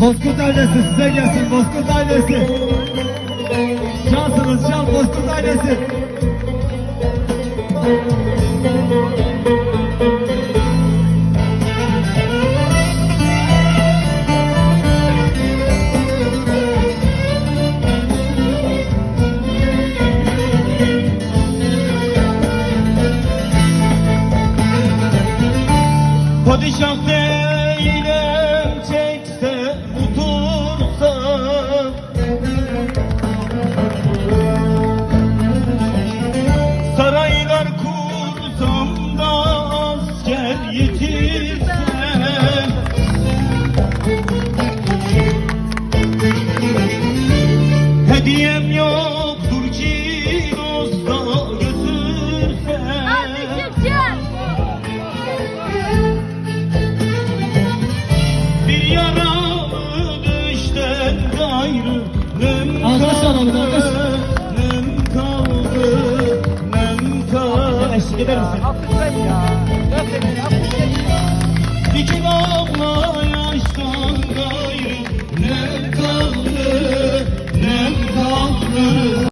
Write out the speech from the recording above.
Bozkurt ailesi size gelsin, Bozkurt ailesi. Cansınız can, Bozkurt ailesi. Padişah değilim çekse otursa, saraylar kursam da asker yetirse, hediyem yoktur ki dosta götürse. Bir yaralı düşten gayrı nem kaldı, nem kaldı, nem kaldı. Eşlik eder misin? İki damla yaştan gayrı nem kaldı, nem kaldı.